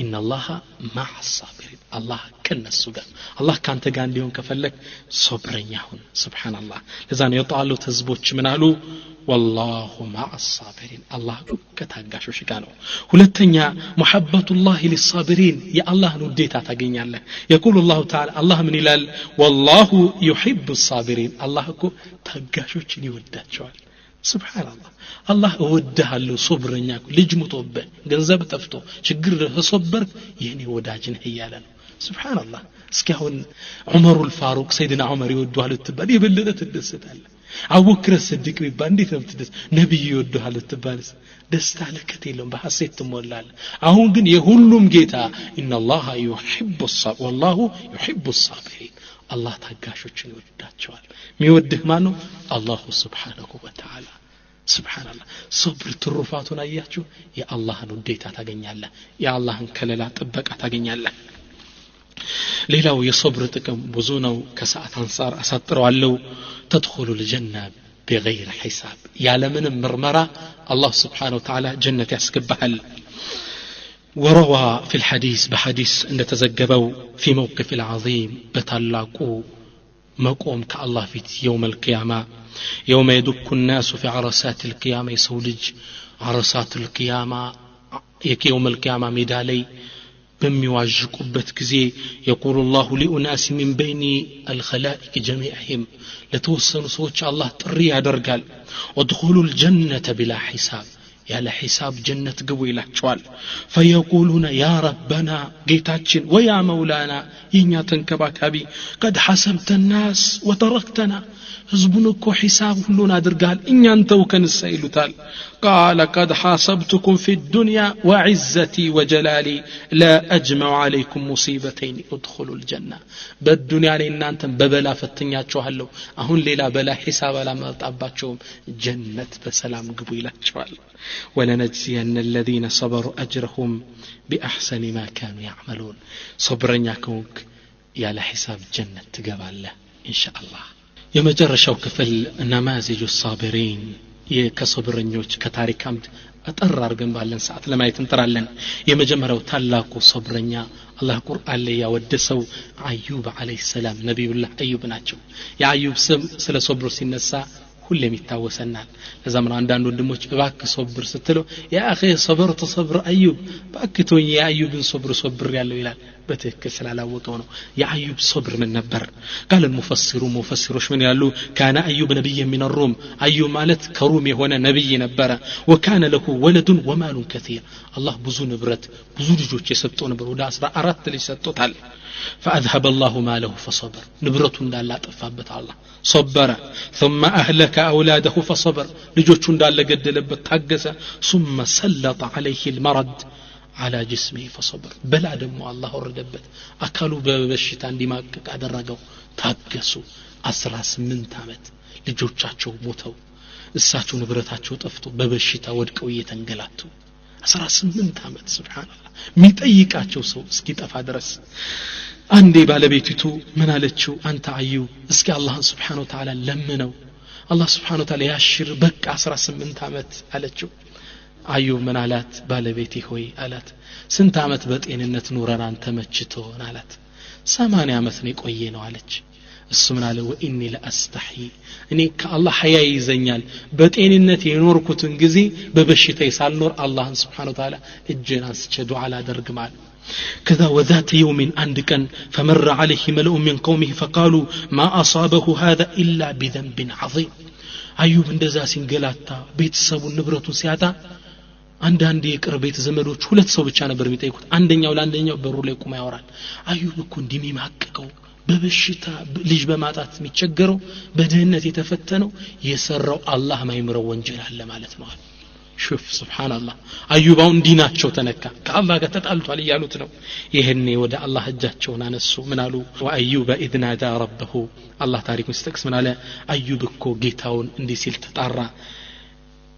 ኢነላህ ማዕ ሳቢሪን አላህ ከነሱ ጋር አላህ ካንተ ጋር እንዲሆን ከፈለክ ሶብረኛ ሁን ሱብሃንአላህ ለዛ ነው የጣሉት ህዝቦች ምን አሉ ወላሁ ማዕ ሳቢሪን አላህ ከታጋሾች ጋር ነው ሁለተኛ ሙሐበቱላህ ሊሳቢሪን የአላህን ውዴታ ታገኛለህ يقول الله تعالى الله ምን ይላል والله يحب الصابرين አላህ እኮ ታጋሾችን ይወዳቸዋል ሱብሃንአላህ አላህ እወድሃለሁ ሶብረኛ ልጅ ሙቶብህ ገንዘብ ጠፍቶ ችግር ተሶበር የኔ ወዳጅ ነህ እያለ ነው ሱብሃንአላህ እስኪሁን ዑመሩል ፋሩቅ ሰይድና ዑመር ይወዱሃል ተባለ የበለጠ ትደሰታለህ አቡበክር ሲዲቅ ቢባል እንዴት ነው ትደስ ነብዩ ይወዱሃል ተባለ ደስታ ለከት የለውም በሐሴት ትሞላለህ አሁን ግን የሁሉም ጌታ ኢነላህ يحب الصابرين والله يحب الصابرين አላህ ታጋሾችን ይወዳቸዋል የሚወድህ ማን ነው አላህ Subhanahu Wa Ta'ala ሱብሃንአላህ ሶብር ትሩፋቱን አያችሁ የአላህን ውዴታ ታገኛለህ የአላህን ከለላ ጥበቃ ታገኛለህ ሌላው የሶብር ጥቅም ብዙ ነው ከሰዓት አንፃር አሳጥረዋለሁ تدخل الجنة بغير حساب ያለምንም ምርመራ አላህ Subhanahu Wa Ta'ala ጀነት ያስገባሃል وروى في الحديث بحديث عند تزجبوا في موقف العظيم بتلاقوا مقوم كالله في يوم القيامة يوم يدك الناس في عرصات القيامة يسولج عرصات القيامة يوم القيامة ميدالي بميواجقبت كزي يقول الله لأناس من بين الخلائق جميعهم لتوصلوا سوتش الله تريع درقال ودخلوا الجنة بلا حساب ያለ ሒሳብ ጀነት ግቡ ይላቸዋል فيقولون يا ربنا ጌታችን ويا مولانا የኛ ተንከባካቢ قد حسبت الناس وتركتنا ህዝቡን እኮ ሒሳብ ሁሉን አድርጋል እኛን ተውከንስ ይሉታል قال قد حاسبتكم في الدنيا وعزتي وجلالي لا أجمع عليكم مصيبتين ادخلوا الجنة بالدنيا ላይ እናንተን በበላ ፈትኛችኋለሁ አሁን ሌላ በላ ሒሳብ አላመጣባቸውም ጀነት በሰላም ግቡ ይላቸዋል ولنجزين الذين صبروا أجرهم بأحسن ما كانوا يعملون صبرنا كونك يا لحساب جنة تقبله إن شاء الله የመጨረሻው ክፍል ነማዚጁ ሳቢሪን የከሶብረኞች ከታሪክ አምድ አጠር አድርገን ባለን ሰዓት ለማየት እንጥራለን የመጀመሪያው ታላቁ ሶብረኛ አላህ ቁርአን ላይ ያወደሰው አዩብ አለይሂ ሰላም ነብዩላህ አዩብ ናቸው የአዩብ ስም ስለ ሶብሩ ሲነሳ ሁሌም ይታወሰናል ለዛም አንዳንድ ወንድሞች እባክህ ሶብር ስትለው ያ አኺ ሰብርቱ ሰብር አዩብ ባክቶኝ የአዩብን ሶብር ያለው ይላል በትክክል ስላላወቀው ነው የአዩብ ሶብር ምን ነበር قال المفسروش من ያሉ كان ايوب نبي من الروم አዩብ ማለት ከሩም የሆነ ነብይ ነበር وكان له ولد ومال كثير الله ብዙ ንብረት ብዙ ልጆች የሰጠው ነበር ወደ 14 ልጅ ሰጥቶታል فاذهب الله ماله فصبر ንብረቱ እንዳለ አጠፋበት الله صبر ثم اهلك اولاده فصبر ልጆቹ እንዳለ ገደለበት ታገሰ ثم سلط عليه المرض على جسمه فصبر بلا دمو الله وردبت አካሉ በበሽታ እንዲማቀቅ አደረገው ታገሱ 18 አመት ልጆቻቸው ሞተው እሳቸው ንብረታቸው ጠፍቶ በበሽታ ወድቀው እየተንገላቱ 18 አመት ሱብሃንአላህ ሚጠይቃቸው ሰው እስኪጠፋ ድረስ አንዴ ባለቤቲቱ ምን አለችው አንተ አዩብ እስኪ አላህ Subhanahu Wa Ta'ala ለምነው አላህ Subhanahu Wa Ta'ala ያሽር በቃ 18 አመት አለችው አዩብ ምን አላት ባለቤቴ ሆይ አላት ስንት አመት በጤንነት ኑረን አንተ መችቶን አላት 80 አመት ነው ቆየ ነው አለች እሱ ምን አለ ወኢኒ ለአስተሒ እኔ ከአላህ ሐያ ይዘኛል በጤንነት የኖርኩትን ጊዜ በበሽታ ሳልኖር አላህን Subhanahu Wa Ta'ala እጄን አንስቼ ዱዓ አላደርግማል كذا وذات يوم عند كان فمر عليه ملأ من قومه فقالوا ما أصابه هذا إلا بذنب عظيم أيوب እንደዛ ሲንገላታ ቤተሰቡን ንብረቱን ሲያጣ አንድ የቅርብ ቤተ ዘመዶች ሁለት ሰው ብቻ ነበር የሚጠይቁት አንደኛው ለአንደኛው በሩ ላይ ቆሞ ያወራል አዩብ እኮ እንደሚማቀቀው በበሽታ ልጅ በማጣት የሚቸገረው በድህነት የተፈተነው የሰራው አላህ ማይምረው ወንጀል አለ ማለት ነው شوف سبحان الله አዩባው እንዲናቸው ተነካ ከአላህ ጋር ተጣልቷል ይያሉት ነው ይሄኔ ወደ አላህ እጃቸውን አነሱ ምን አሉ ወአዩብ اذ نادى ربه አላህ ታሪኩን ሲጠቅስ ምን አለ አዩብ እኮ ጌታውን እንዲህ ሲል ተጣራ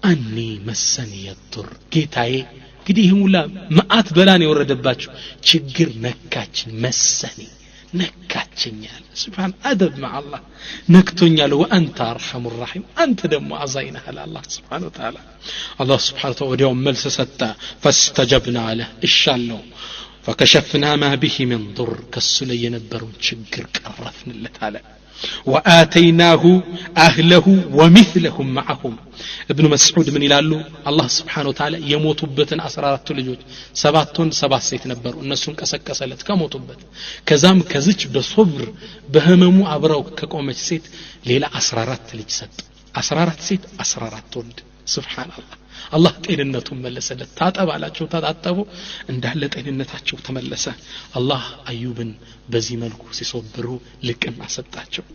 አኒ መሰኒ የጥር ጌታዬ እንግዲህ ሁላ ማአት በላን የወረደባቸው ችግር ነካችን መሰኒ ነካችኛል سبحان أدب مع الله نكتونيال وأنت أرحم الرحيم أنت دم عزينها الله سبحانه وتعالى الله سبحانه وتعالى وديوم ملس ستا فاستجبنا له إشالله فكشفنا ما به من ضر كسل ينبرون ችግር ቀረፍንለት አለ وآتيناه أهله ومثلهم معهم ابن مسعود من ይላሉ አላህ Subhanahu Wa Ta'ala የሞቱበትን 14 ልጆች 7 ሴት ነበሩ እነሱን ቀሰቀሰለት ከሞቱበት ከዛም ከዚች በሶብር በህመሙ አብረው ከቆመች ሴት ሌላ 14 ልጅ ሰጠ 14 ሴት 14 ወንድ ሱብሃንአላህ አላህ ጤንነቱን መለሰለት ታጠባላቸው ታጣጣቡ እንዳለ ጤንነታቸው ተመለሰ አላህ አዩብን በዚህ መልኩ ሲሶብሩ ልቅና ሰጣቸው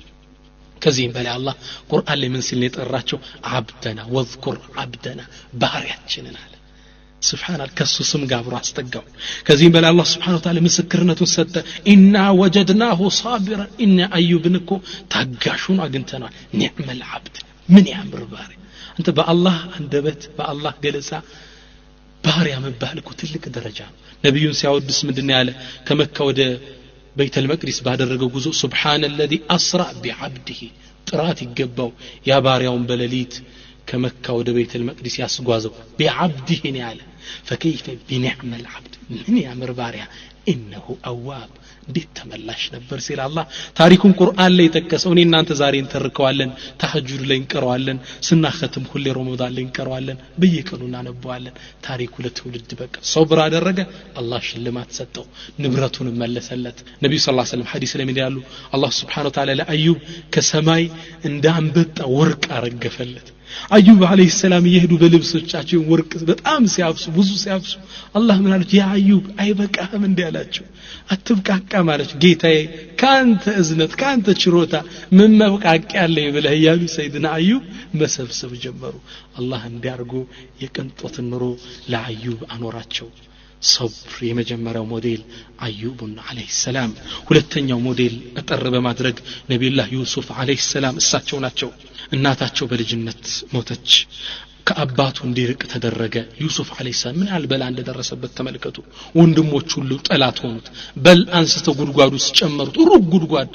ከዚህም በላይ አላህ ቁርአን ላይ ምን ሲል የጠራቸው አብደና ወዝኩር አብደና ባሪያችንን አለ ሱብሃንአላህ ከሱ ስም ጋር አብሮ አስጠጋው ከዚህም በላይ አላህ Subhanahu Wa Ta'ala ምስክርነቱን ሰጠ ኢና ወጀድናሁ ሳቢራን ኢና አዩብን እኮ ታጋሹን አግኝተናል ኒዕመል አብድ ምን ያምር ባሪያ አንተ በአላህ አንደበት በአላህ ገለጻ ባሪያ መባል እኮ ትልቅ ደረጃ ነው ነብዩን ሲያወድስ ምንድነው ያለ ከመካ ወደ ቤተል መቅዲስ ባደረገው ጉዞ ሱብሃንአላዚ አስራ ቢዐብዲሂ ጥራት ይገባው ያ ባሪያውን በሌሊት ከመካ ወደ ቤተል መቅዲስ ያስጓዘው ቢዐብዲሂ ነው ያለ فكيف بنعم العبد من ያምር ባሪያ انه اواب እንዴት ተመላሽ ነበር ሲል አላህ ታሪኩን ቁርአን ላይ ተከሰው እኔ እናንተ ዛሬ እንተርከዋለን ተሐጁድ ላይ እንቀራዋለን ስናختም ሁሌ ረመዳን ላይ እንቀራዋለን በየቀኑ እናነባዋለን ታሪኩ ለትውልድ በቃ ሶብር አደረገ አላህ ሽልማት ሰጠው ንብረቱን መለሰለት ነብዩ ሰለላሁ ዐለይሂ ወሰለም ሐዲስ ላይ ይላሉ አላህ Subhanahu Wa Ta'ala ለአዩብ ከሰማይ እንዳንበጣ ወርቅ አረገፈለት አዩብ አለይሂ ሰላም ይሄዱ በልብሶቻቸው ወርቅ በጣም ሲያብሱ ብዙ ሲያብሱ አላህ ምን አለች ያ አዩብ አይበቃህም እንዴ አላቸው አትብቃቃ ማለት ጌታዬ ካንተ እዝነት ካንተ ችሮታ ምን መብቃቃ ያለ ይብለህ ያሉ ሰይድና አዩብ መሰብሰብ ጀመሩ አላህ እንዲያርጉ የቅንጦት ኑሮ ለአዩብ አኖራቸው صبر የመጀመሪያው ሞዴል አዩብን አለይሂ ሰላም ሁለተኛው ሞዴል አጠር በማድረግ ነብዩላህ ዩሱፍ አለይሂ ሰላም እሳቸው ናቸው እናታቸው በልጅነት ሞተች ከአባቱ እንዲርቅ ተደረገ ዩሱፍ አለይሂ ሰላም ምን አልበላ እንደደረሰበት ተመልከቱ ወንድሞች ሁሉ ጠላት ሆኑት በል አንስተው ጉድጓዱ ውስጥ ጨመሩት ሩቅ ጉድጓድ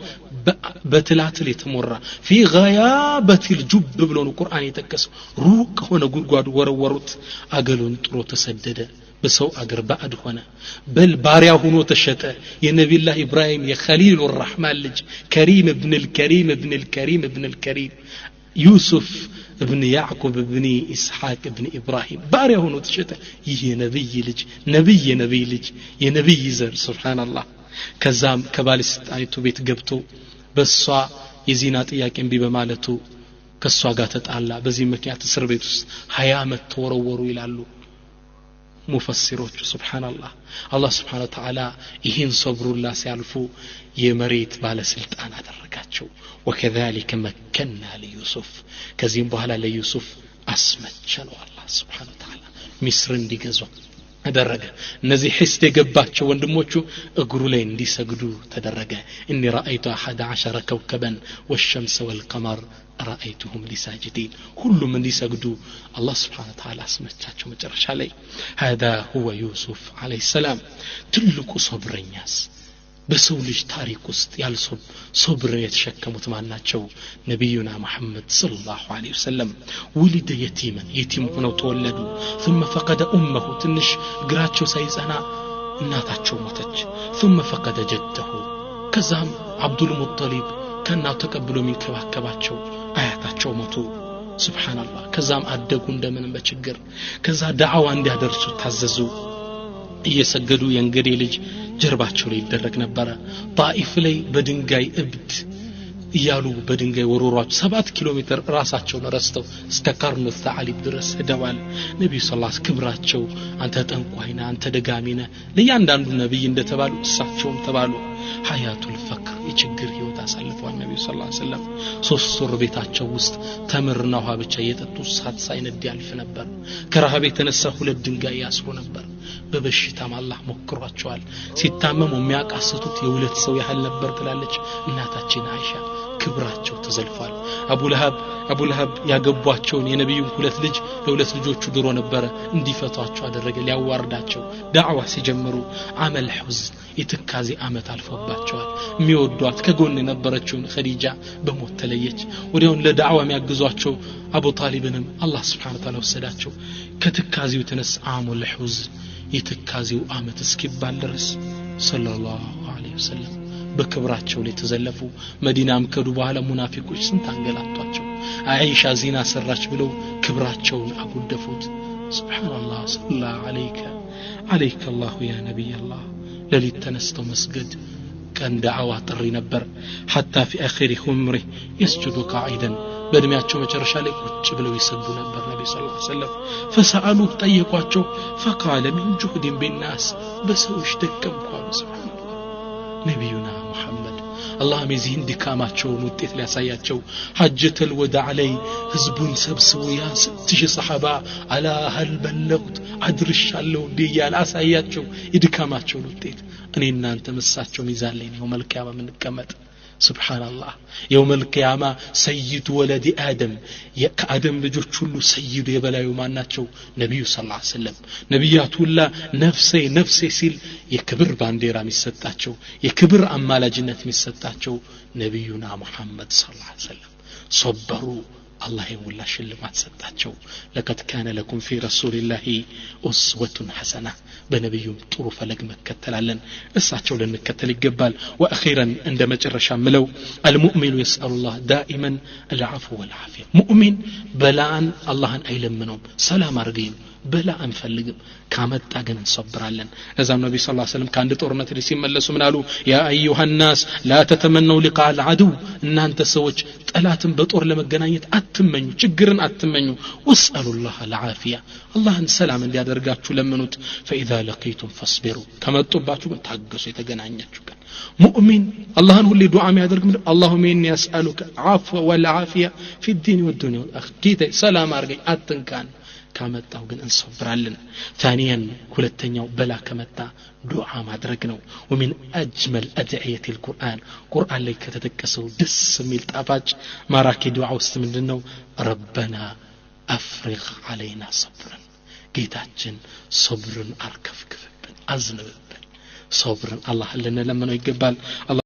በትላትል የተሞራ في غيابة الجب ብሎ ነው ቁርአን የጠቀሰው ሩቅ ሆነ ጉድጓዱ ወረወሩት አገሉን ጥሮ ተሰደደ በሰው አገር ባዕድ ሆነ በል ባሪያ ሆኖ ተሸጠ የነብዩላህ ኢብራሂም የኸሊሉ الرحማን ልጅ ከሪም ኢብኑ الكريم ابن الكريم ابن الكريم ዩሱፍ ابن ያዕቁብ ابن ኢስሐቅ ابن ኢብራሂም ባሪያ ሆኖ ተሸጠ ይሄ ነብይ ልጅ ነብይ ልጅ የነብይ ዘር ሱብሃንአላህ ከዛም ከባለስልጣኒቱ ቤት ገብቶ በሷ የዚና ጥያቄ እንቢ በማለቱ ከሷ ጋር ተጣላ በዚህ ምክንያት እስር ቤት ውስጥ 20 ዓመት ተወረወሩ ይላሉ ሙፈሲሮች ሱብሃንአላህ አላህ Subhanahu Wa Ta'ala ይህን ሶብሩላ ሲያልፉ የመሬት ባለስልጣን አደረጋቸው وكذلك مكننا ليوسف ከዚህም በኋላ ለዩሱፍ አስመቸነው አላህ Subhanahu Wa Ta'ala ሚስር እንዲገዙ አደረገ እነዚህ ሒስድ የገባቸው ወንድሞቹ እግሩ ላይ እንዲሰግዱ ተደረገ اني رايت 11 كوكبا والشمس والقمر رايتهم لساجدين ሁሉም እንዲሰግዱ አላህ Subhanahu Wa Ta'ala አስመቻቸው መጨረሻ ላይ هذا هو يوسف عليه السلام ትልቁ ሶብረኛስ በሰው ልጅ ታሪክ ውስጥ ያልሶብ ሶብር የተሸከሙት ማናቸው ነብዩና መሐመድ ሰለላሁ ዐለይሂ ወሰለም ወሊደ የቲም ሆነው ተወለዱ ثم فقد امه ትንሽ እግራቸው ሳይጸና እናታቸው ሞተች ثم فقد جده ከዛም አብዱል ሙጠሊብ ከናው ተቀብሎ የሚንከባከባቸው አያታቸው ሞቱ ሱብሃንአላህ ከዛም አደጉ እንደምንም በችግር ከዛ ዳዕዋ እንዲያደርሱ ታዘዙ እየሰገዱ የእንግዴ ልጅ ጀርባቸው ላይ ይደረግ ነበር ጣኢፍ ላይ በድንጋይ እብድ እያሉ በድንጋይ ወሮሯቸው 7 ኪሎ ሜትር ራሳቸውን ረስተው እስከ ካርኑ ተዓሊብ ድረስ ሄደዋል ነብዩ ሰለላሁ ዐለይሂ ክብራቸው አንተ ጠንቋይና አንተ ደጋሚና ለያንዳንዱ ነብይ እንደተባሉ እሳቸውም ተባሉ ሐያቱል ፈክር የችግር ህይወት አሳልፈዋል ነብዩ ሰለላሁ ዐለይሂ ወሰለም 3 ወር ቤታቸው ውስጥ ተምርና ውሃ ብቻ እየጠጡ ሳት ሳይነድ ያልፍ ነበር ከረሃብ የተነሳ 2 ድንጋይ ያስሩ ነበር በበሽታም አላህ ሞክሯቸዋል ሲታመሙ የሚያቃስቱት የሁለት ሰው ያህል ነበር ትላለች እናታችን አይሻ ክብራቸው ተዘልፏል አቡ ለሃብ ያገቧቸውን የነብዩን 2 ልጅ ለሁለት ልጆቹ ድሮ ነበር እንዲፈቷቸው አደረገ ሊያዋርዳቸው ዳዕዋ ሲጀምሩ አመል ሁዝን የትካዜ አመት አልፎባቸዋል የሚወዷት ከጎን የነበረችውን ኸዲጃ በሞት ተለየች ወዲያው ለዳዕዋ የሚያግዟቸው አቡ ጣሊብንም አላህ Subhanahu Wa Ta'ala ወሰዳቸው ከትካዜው የተነሳ አመል ሁዝን يتكازيو عامت اسكيبال درس صلى الله عليه وسلم በክብራቸው ላይ ተዘለፉ መዲናም ከዱ በኋላ ሙናፊቆች ስንት አንገላቷቸው አይሻ ዚና ሰራች ብለው ክብራቸውን አጎደፉት ሱብሃንአላህ ሰለላሁ ዐለይከ አላህ ያ ነብይ አላህ ለሊት ተነስተው መስገድ كان دعوة ጥሪ ነበር حتى في اخر عمره يسجد قاعدا በእድሜያቸው መጨረሻ ላይ ቁጭ ብለው ይሰግዱ ነበር ነብዩ ሰለላሁ ዐለይሂ ወሰለም فسالوا ጠየቋቸው فقال من جهد بالناس በሰዎች ደከምኳል ሱብሃንአላህ ነብዩና ሙሐመድ አላህ መዚህን ድካማቸውን ውጤት ሊያሳያቸው ሐጀተል ወዳዕ ላይ ህዝቡን ሰብስቦ ያ 6000 ሰሃባ አላ هل بلغت አድርሻለሁ ዲያል አሳያቸው የድካማቸውን ውጤት እኔ እናንተ መሳቸው ሚዛን ላይ ነው መልካም ምንቀመጥ ሱብሃንአላህ የውመል ቂያማ ሰይድ ወለዲ አደም የአደም ልጆች ሁሉ ሰይድ የበላዩ ማናቸው ነብዩ ሰለላሁ ዐለይሂ ወሰለም ነብያቱላ ነፍሴ ሲል የክብር ባንዲራ የሚሰጣቸው የክብር አማላጅነት የሚሰጣቸው ነብዩና ሙሐመድ ሰለላሁ ዐለይሂ ወሰለም ሶበሩ الله يولى شلمات ሰጣቸው لقد كان لكم في رسول الله اسوه حسنه በነብዩም ጥሩ ፈለግ መከተላለን እሳቸው ለንከተል ይገባል واخيرا عند መጨረሻ ምለው المؤمن يسأل الله دائما العفو والعافيه مؤمن بلاءን አላህን አይለምነውም ሰላም አርገኝ በላ አንፈልግም ካመጣ ግን እንሰብራለን እዛም ነብዩ ሰለላሁ ዐለይሂ ወሰለም ካንድ ጦርነት ሲመለሱ ምን አሉ ያ አዩሃ الناس لا تتمنوا لقاء العدو እናንተ ሰዎች ጠላትን በጦር ለመገናኘት አትመኙ ችግርን አትመኙ واسالوا الله العافيه አላህን ሰላም እንዲያደርጋችሁ ለምኑት فاذا لقيتم فاصبروا ከመጡባችሁ ታገሱ የተገናኛችሁ ቀን ሙእሚን አላህን ሁሌ ዱዓ የሚያደርግ ምን اللهم اني اسالك عفو والعافيه في الدين والدنيا والاخره ሰላም አርገኝ አትንካን ካመጣው ግን እንሰብራለን ثانيا ሁለተኛው በላ ከመጣ ዱዓ ማድረግ ነው ومن اجمل ادعيه القران ቁርአን ላይ ከተጠቀሰው ደስ የሚል ጣፋጭ ማራኪ ዱዓ ውስጥ ምንድነው ربنا افرغ علينا صبرا ጌታችን ሶብርን አርከፍክፍብን አዝንብብን ሶብርን አላህ ለነለመነው ይገባል